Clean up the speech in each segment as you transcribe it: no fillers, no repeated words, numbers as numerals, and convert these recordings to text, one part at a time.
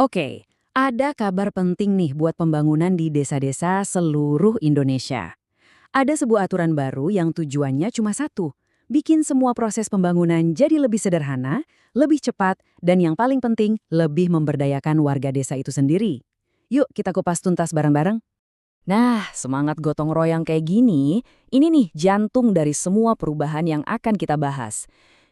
Oke, ada kabar penting nih buat pembangunan di desa-desa seluruh Indonesia. Ada sebuah aturan baru yang tujuannya cuma satu, bikin semua proses pembangunan jadi lebih sederhana, lebih cepat, dan yang paling penting, lebih memberdayakan warga desa itu sendiri. Yuk kita kupas tuntas bareng-bareng. Nah, semangat gotong royong kayak gini, ini nih jantung dari semua perubahan yang akan kita bahas.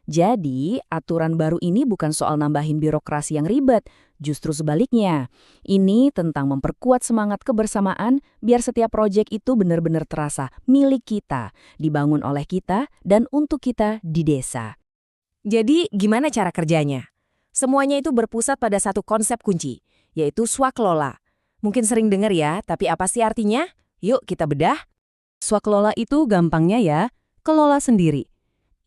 Jadi, aturan baru ini bukan soal nambahin birokrasi yang ribet, justru sebaliknya. Ini tentang memperkuat semangat kebersamaan biar setiap proyek itu benar-benar terasa milik kita, dibangun oleh kita, dan untuk kita di desa. Jadi, gimana cara kerjanya? Semuanya itu berpusat pada satu konsep kunci, yaitu swakelola. Mungkin sering dengar ya, tapi apa sih artinya? Yuk kita bedah. Swakelola itu gampangnya ya, kelola sendiri.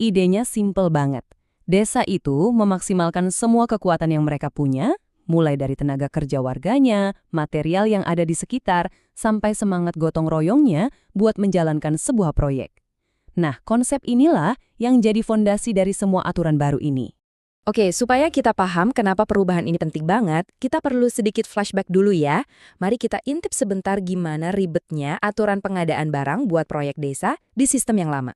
Idenya simple banget. Desa itu memaksimalkan semua kekuatan yang mereka punya, mulai dari tenaga kerja warganya, material yang ada di sekitar, sampai semangat gotong royongnya buat menjalankan sebuah proyek. Nah, konsep inilah yang jadi fondasi dari semua aturan baru ini. Oke, supaya kita paham kenapa perubahan ini penting banget, kita perlu sedikit flashback dulu ya. Mari kita intip sebentar gimana ribetnya aturan pengadaan barang buat proyek desa di sistem yang lama.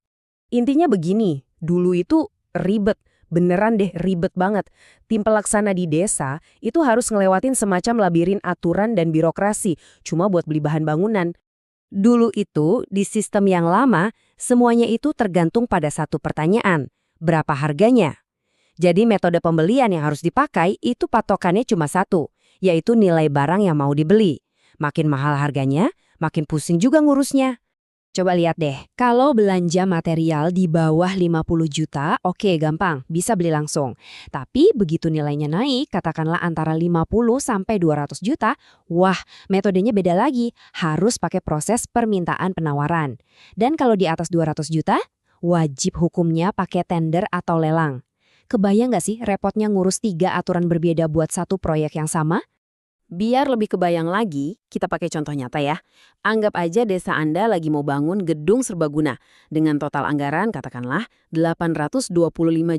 Intinya begini, dulu itu ribet, beneran deh ribet banget. Tim pelaksana di desa itu harus ngelewatin semacam labirin aturan dan birokrasi, cuma buat beli bahan bangunan. Dulu itu, di sistem yang lama, semuanya itu tergantung pada satu pertanyaan, berapa harganya? Jadi metode pembelian yang harus dipakai itu patokannya cuma satu, yaitu nilai barang yang mau dibeli. Makin mahal harganya, makin pusing juga ngurusnya. Coba lihat deh, kalau belanja material di bawah 50 juta, oke gampang, bisa beli langsung. Tapi begitu nilainya naik, katakanlah antara 50 sampai 200 juta, wah metodenya beda lagi, harus pakai proses permintaan penawaran. Dan kalau di atas 200 juta, wajib hukumnya pakai tender atau lelang. Kebayang nggak sih repotnya ngurus 3 aturan berbeda buat satu proyek yang sama? Biar lebih kebayang lagi, kita pakai contoh nyata ya. Anggap aja desa Anda lagi mau bangun gedung serbaguna dengan total anggaran katakanlah 825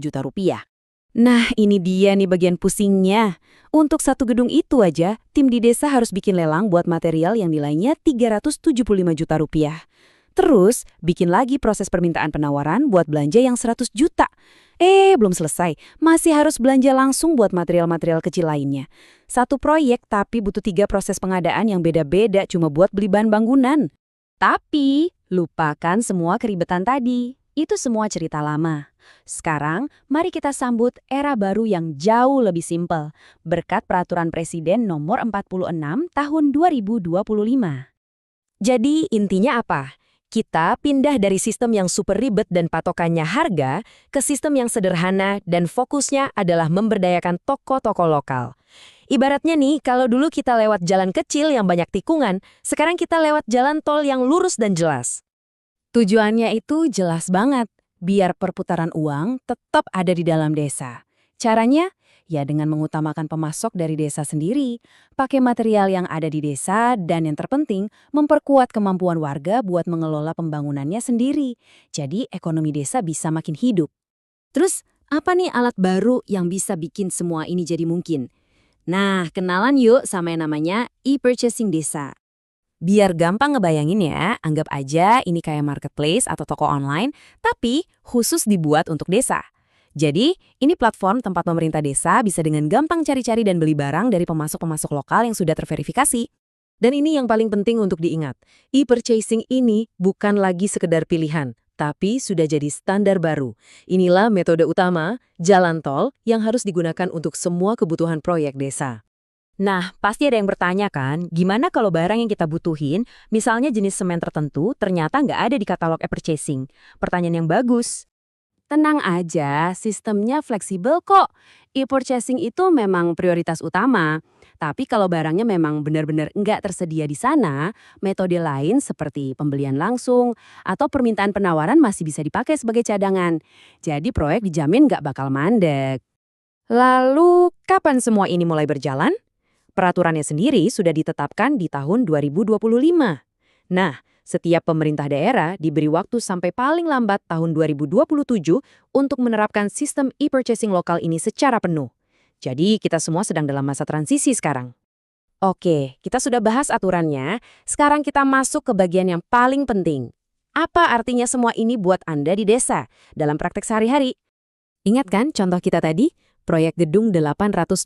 juta rupiah. Nah, ini dia nih bagian pusingnya. Untuk satu gedung itu aja, tim di desa harus bikin lelang buat material yang nilainya 375 juta rupiah. Terus, bikin lagi proses permintaan penawaran buat belanja yang 100 juta. Belum selesai. Masih harus belanja langsung buat material-material kecil lainnya. Satu proyek tapi butuh 3 proses pengadaan yang beda-beda cuma buat beli bahan bangunan. Tapi, lupakan semua keribetan tadi. Itu semua cerita lama. Sekarang, mari kita sambut era baru yang jauh lebih simpel. Berkat Peraturan Presiden Nomor 46 Tahun 2025. Jadi intinya apa? Kita pindah dari sistem yang super ribet dan patokannya harga ke sistem yang sederhana dan fokusnya adalah memberdayakan toko-toko lokal. Ibaratnya nih, kalau dulu kita lewat jalan kecil yang banyak tikungan, sekarang kita lewat jalan tol yang lurus dan jelas. Tujuannya itu jelas banget, biar perputaran uang tetap ada di dalam desa. Caranya? Ya dengan mengutamakan pemasok dari desa sendiri, pakai material yang ada di desa, dan yang terpenting, memperkuat kemampuan warga buat mengelola pembangunannya sendiri. Jadi ekonomi desa bisa makin hidup. Terus, apa nih alat baru yang bisa bikin semua ini jadi mungkin? Nah, kenalan yuk sama yang namanya e-purchasing desa. Biar gampang ngebayangin ya, anggap aja ini kayak marketplace atau toko online, tapi khusus dibuat untuk desa. Jadi, ini platform tempat pemerintah desa bisa dengan gampang cari-cari dan beli barang dari pemasok-pemasok lokal yang sudah terverifikasi. Dan ini yang paling penting untuk diingat, e-purchasing ini bukan lagi sekedar pilihan, tapi sudah jadi standar baru. Inilah metode utama, jalan tol, yang harus digunakan untuk semua kebutuhan proyek desa. Nah, pasti ada yang bertanya kan, gimana kalau barang yang kita butuhin, misalnya jenis semen tertentu, ternyata nggak ada di katalog e-purchasing? Pertanyaan yang bagus. Tenang aja, sistemnya fleksibel kok. E-purchasing itu memang prioritas utama. Tapi kalau barangnya memang benar-benar nggak tersedia di sana, metode lain seperti pembelian langsung atau permintaan penawaran masih bisa dipakai sebagai cadangan. Jadi proyek dijamin nggak bakal mandek. Lalu, kapan semua ini mulai berjalan? Peraturannya sendiri sudah ditetapkan di tahun 2025. Nah, setiap pemerintah daerah diberi waktu sampai paling lambat tahun 2027 untuk menerapkan sistem e-purchasing lokal ini secara penuh. Jadi kita semua sedang dalam masa transisi sekarang. Oke, kita sudah bahas aturannya. Sekarang kita masuk ke bagian yang paling penting. Apa artinya semua ini buat Anda di desa dalam praktek sehari-hari? Ingat kan contoh kita tadi? Proyek gedung 825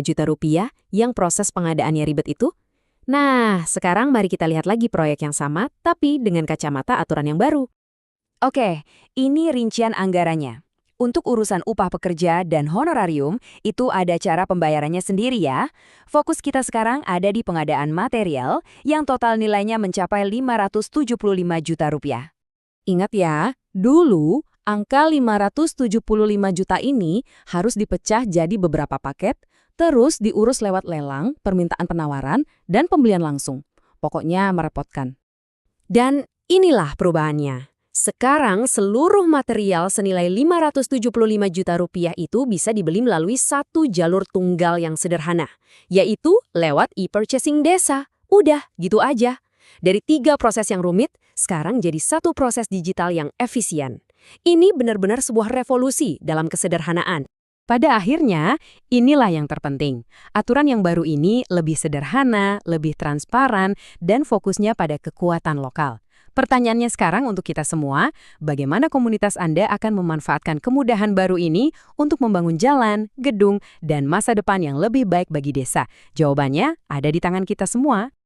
juta rupiah yang proses pengadaannya ribet itu? Nah, sekarang mari kita lihat lagi proyek yang sama, tapi dengan kacamata aturan yang baru. Oke, ini rincian anggarannya. Untuk urusan upah pekerja dan honorarium, itu ada cara pembayarannya sendiri ya. Fokus kita sekarang ada di pengadaan material yang total nilainya mencapai 575 juta rupiah. Ingat ya, dulu angka 575 juta ini harus dipecah jadi beberapa paket, terus diurus lewat lelang, permintaan penawaran, dan pembelian langsung. Pokoknya merepotkan. Dan inilah perubahannya. Sekarang seluruh material senilai 575 juta rupiah itu bisa dibeli melalui satu jalur tunggal yang sederhana, yaitu lewat e-purchasing desa. Udah, gitu aja. Dari 3 proses yang rumit, sekarang jadi satu proses digital yang efisien. Ini benar-benar sebuah revolusi dalam kesederhanaan. Pada akhirnya, inilah yang terpenting. Aturan yang baru ini lebih sederhana, lebih transparan, dan fokusnya pada kekuatan lokal. Pertanyaannya sekarang untuk kita semua, bagaimana komunitas Anda akan memanfaatkan kemudahan baru ini untuk membangun jalan, gedung, dan masa depan yang lebih baik bagi desa? Jawabannya ada di tangan kita semua.